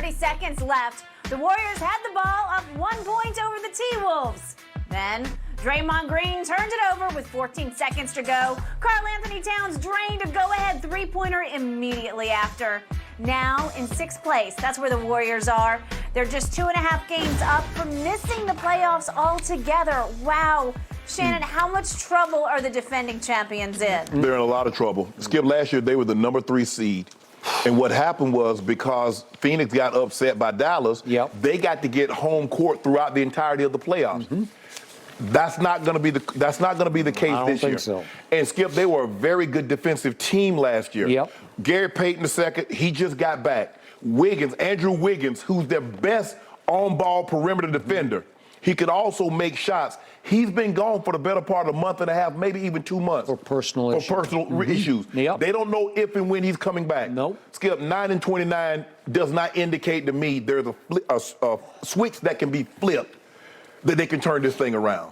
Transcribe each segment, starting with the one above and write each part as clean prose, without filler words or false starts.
30 seconds left. The Warriors had the ball up 1 point over the T-Wolves. Then Draymond Green turned it over with 14 seconds to go. Karl Anthony Towns drained a go-ahead three-pointer immediately after. Now in 6th place, that's where the Warriors are. They're just 2.5 games up from missing the playoffs altogether. Wow. Shannon, how much trouble are the defending champions in? They're in a lot of trouble. Skip, last year they were the number 3 seed. And what happened was because Phoenix got upset by Dallas, they got to get home court throughout the entirety of the playoffs. That's not going to be the case this year. I don't think so. And Skip, they were a very good defensive team last year. Gary Payton II, he just got back. Andrew Wiggins, who's their best on-ball perimeter defender. He could also make shots. He's been gone for the better part of a month and a half, maybe even 2 months. For personal issues. They don't know if and when he's coming back. Skip, 9-29 does not indicate to me there's a switch that can be flipped, that they can turn this thing around.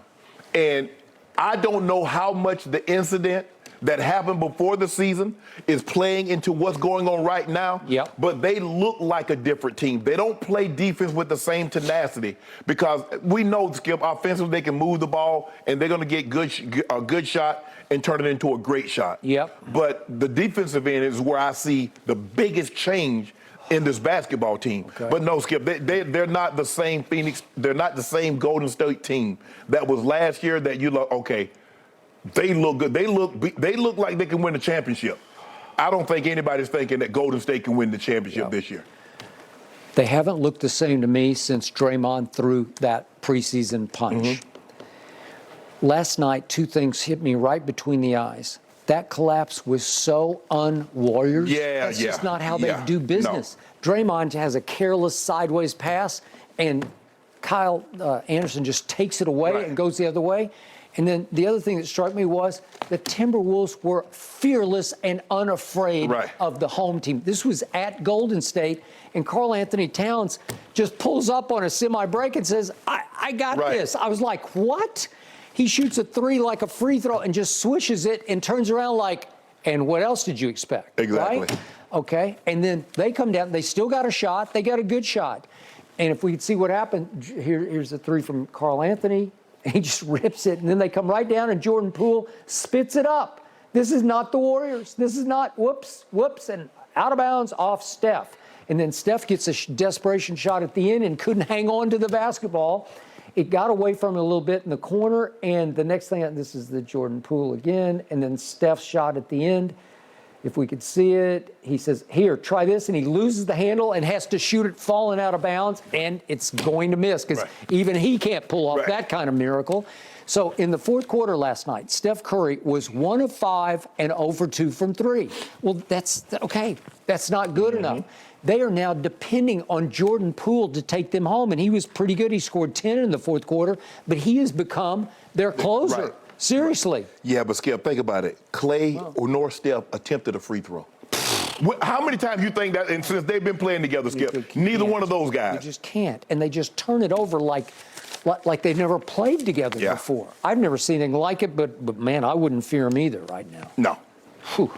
And I don't know how much the incident that happened before the season is playing into what's going on right now. But they look like a different team. They don't play defense with the same tenacity because we know, Skip, offensively they can move the ball and they're going to get a good shot and turn it into a great shot. But the defensive end is where I see the biggest change in this basketball team. But no, Skip, they're not the same Phoenix. They're not the same Golden State team that was last year that you look, okay, they look good. They look like they can win the championship. I don't think anybody's thinking that Golden State can win the championship this year. They haven't looked the same to me since Draymond threw that preseason punch. Last night, 2 things hit me right between the eyes. That collapse was so un-Warriors. That's just not how they do business. Draymond has a careless sideways pass, and Kyle Anderson just takes it away and goes the other way. And then the other thing that struck me was the Timberwolves were fearless and unafraid of the home team. This was at Golden State, and Karl Anthony Towns just pulls up on a semi-break and says, I got this. I was like, what? He shoots a 3 like a free throw and just swishes it and turns around like, and what else did you expect? Right? Okay, and then they come down. They still got a shot. They got a good shot. And if we could see what happened, here's the 3 from Karl Anthony. He just rips it, and then they come right down, and Jordan Poole spits it up. This is not the Warriors. This is not whoops, and out of bounds off Steph. And then Steph gets a desperation shot at the end and couldn't hang on to the basketball. It got away from him a little bit in the corner, and the next thing, this is the Jordan Poole again, and then Steph's shot at the end. If we could see it, he says, here, try this, and he loses the handle and has to shoot it falling out of bounds, and it's going to miss because even he can't pull off that kind of miracle. So in the 4th quarter last night, Steph Curry was 1 of 5 and 0 for 2 from 3. Well, that's okay. That's not good enough. They are now depending on Jordan Poole to take them home, and he was pretty good. He scored 10 in the 4th quarter, but he has become their closer. Seriously. Yeah, but Skip, think about it. Clay nor Steph attempted a free throw. How many times you think that, and since they've been playing together, Skip, neither one of those guys. You just can't. And they just turn it over like they've never played together before. I've never seen anything like it, but man, I wouldn't fear them either right now. No. Whew.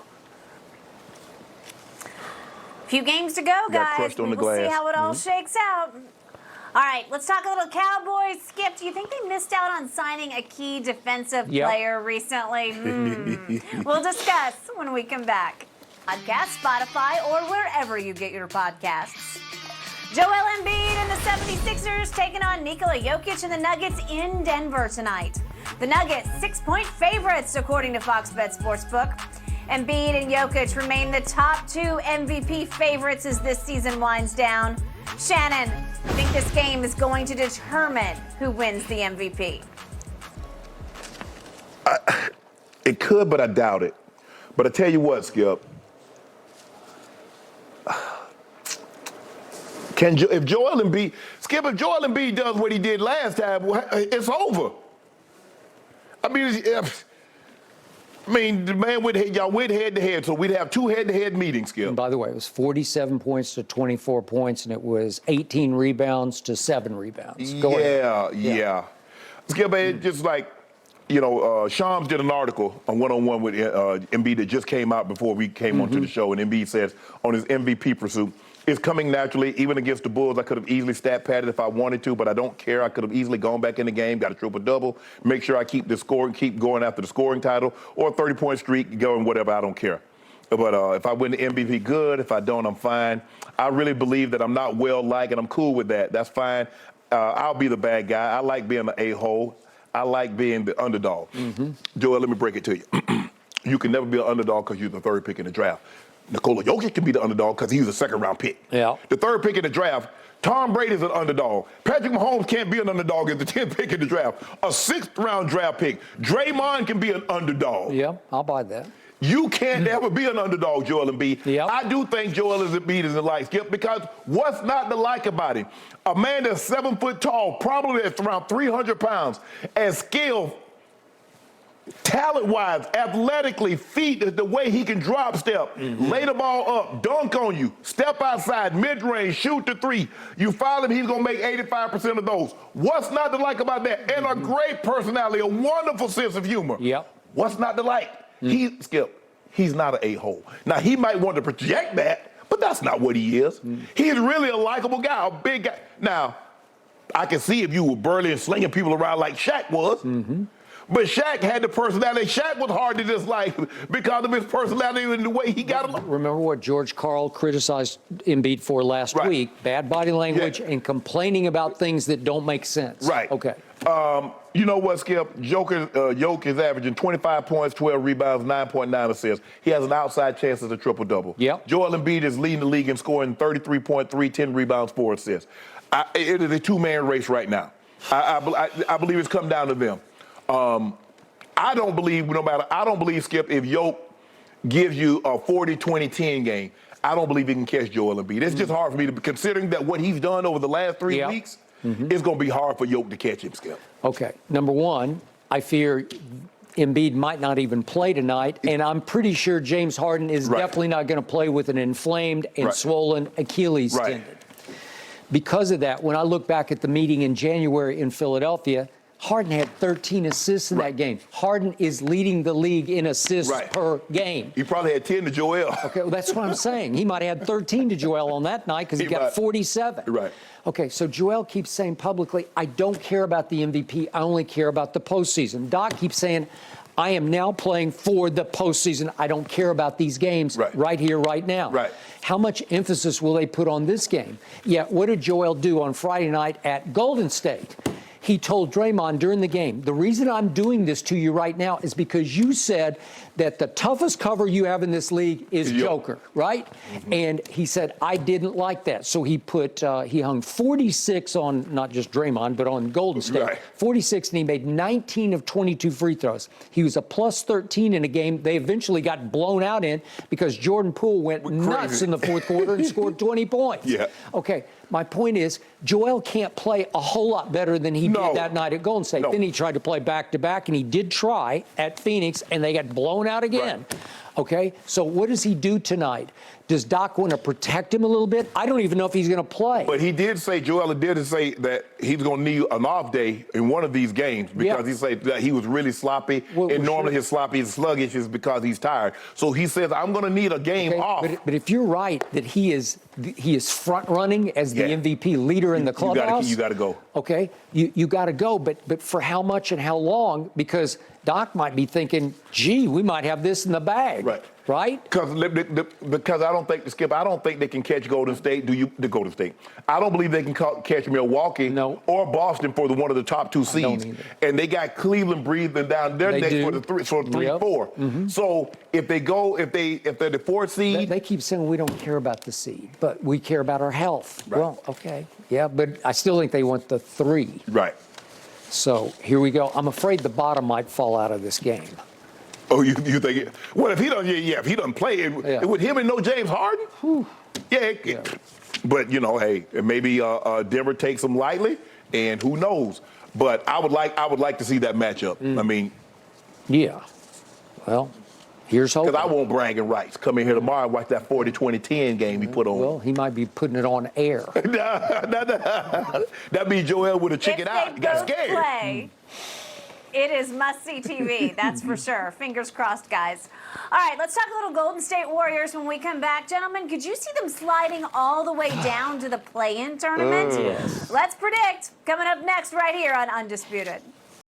Few games to go, guys. On the we'll glass. see how it all shakes out. All right, let's talk a little Cowboys. Skip, do you think they missed out on signing a key defensive player recently? We'll discuss when we come back. Podcast, Spotify, or wherever you get your podcasts. Joel Embiid and the 76ers taking on Nikola Jokic and the Nuggets in Denver tonight. The Nuggets, 6-point favorites, according to Fox Bet Sportsbook. Embiid and Jokic remain the top 2 MVP favorites as this season winds down. Shannon, I think this game is going to determine who wins the MVP. It could, but I doubt it. But I tell you what, Skip. If Joel Embiid does what he did last time, it's over. I mean, the man y'all went head-to-head, so we'd have 2 head-to-head meetings, Skip. And by the way, it was 47 points to 24 points, and it was 18 rebounds to 7 rebounds. Go ahead. Skip, it's just like, Shams did an article on one-on-one with Embiid that just came out before we came onto the show, and Embiid says on his MVP pursuit, is coming naturally. Even against the Bulls, I could have easily stat padded if I wanted to, but I don't care. I could have easily gone back in the game, got a triple-double, make sure I keep the scoring, keep going after the scoring title, or a 30-point streak, going whatever, I don't care. But if I win the MVP, good. If I don't, I'm fine. I really believe that I'm not well-liked, and I'm cool with that. That's fine. I'll be the bad guy. I like being the a-hole. I like being the underdog. Joel, let me break it to you. You can never be an underdog because you're the third pick in the draft. Nikola Jokic can be the underdog because he was a second-round pick. Yeah. The third pick in the draft, Tom Brady's an underdog. Patrick Mahomes can't be an underdog as the 10th pick in the draft. A 6th-round draft pick. Draymond can be an underdog. Yeah, I'll buy that. You can't ever be an underdog, Joel Embiid. Yep. I do think Joel Embiid is a light, Skip, because what's not to like about him? A man that's 7 foot tall, probably that's around 300 pounds, and skilled, talent-wise, athletically, feet, the way he can drop step, lay the ball up, dunk on you, step outside, mid-range, shoot the three. You foul him, he's going to make 85% of those. What's not to like about that? And a great personality, a wonderful sense of humor. Yep. What's not to like? Skip, he's not an a-hole. Now, he might want to project that, but that's not what he is. He's really a likable guy, a big guy. Now, I can see if you were burly and slinging people around like Shaq was. But Shaq had the personality. Shaq was hard to dislike because of his personality and the way he got along. Remember what George Karl criticized Embiid for last week? Bad body language and complaining about things that don't make sense. Right. Okay. You know what, Skip? Jokic is averaging 25 points, 12 rebounds, 9.9 assists. He has an outside chance as a triple-double. Yep. Joel Embiid is leading the league in scoring 33.3, 10 rebounds, 4 assists. It is a two-man race right now. I believe it's come down to them. I don't believe, Skip, if Jokic gives you a 40-20-10 game, I don't believe he can catch Joel Embiid. It's just hard for me to, considering that what he's done over the last 3 weeks, it's going to be hard for Jokic to catch him, Skip. Okay. Number one, I fear Embiid might not even play tonight, and I'm pretty sure James Harden is definitely not going to play with an inflamed and swollen Achilles tendon. Because of that, when I look back at the meeting in January in Philadelphia, Harden had 13 assists in that game. Harden is leading the league in assists per game. He probably had 10 to Joel. Okay, well, that's what I'm saying. He might have had 13 to Joel on that night because he got 47. Right. Okay, so Joel keeps saying publicly, I don't care about the MVP. I only care about the postseason. Doc keeps saying, I am now playing for the postseason. I don't care about these games right here, right now. Right. How much emphasis will they put on this game? Yeah, what did Joel do on Friday night at Golden State? He told Draymond during the game, the reason I'm doing this to you right now is because you said that the toughest cover you have in this league is Joker, right? And he said, I didn't like that. So he he hung 46 on not just Draymond, but on Golden State. 46, and he made 19 of 22 free throws. He was a plus 13 in a game they eventually got blown out in because Jordan Poole went nuts in the fourth quarter and scored 20 points. Okay, my point is, Joel can't play a whole lot better than he did that night at Golden State. Then he tried to play back-to-back, and he did try at Phoenix, and they got blown out again. Okay, so what does he do tonight? Does Doc want to protect him a little bit? I don't even know if he's going to play. But he did say, Joel did say that he's going to need an off day in one of these games because he said that he was really sloppy, and normally his sloppy and sluggish is because he's tired. So he says, I'm going to need a game off. But if you're right that he is front running as the MVP leader in the clubhouse, you got to go. Okay, you got to go, but for how much and how long? Because Doc might be thinking, gee, we might have this in the bag. Right? Because I don't think, Skip, I don't think they can catch Golden State. The Golden State? I don't believe they can catch Milwaukee or Boston for one of the top two seeds. And they got Cleveland breathing down their neck for the 3-4. So if they're the 4th seed, they keep saying we don't care about the seed, but we care about our health. Well, okay, but I still think they want the 3. So here we go. I'm afraid the bottom might fall out of this game. Oh, you think it? Well, if he doesn't play, with him and no James Harden, But hey, maybe Denver takes him lightly, and who knows? But I would like to see that matchup. I mean, well, here's hoping. Because I want bragging rights. Come in here tomorrow and watch that 40-20-10 game he put on. Well, he might be putting it on air. That'd be Joel with a chicken out. He got scared. It is must-see TV, that's for sure. Fingers crossed, guys. All right, let's talk a little Golden State Warriors when we come back. Gentlemen, could you see them sliding all the way down to the play-in tournament? Yes. Let's predict. Coming up next right here on Undisputed.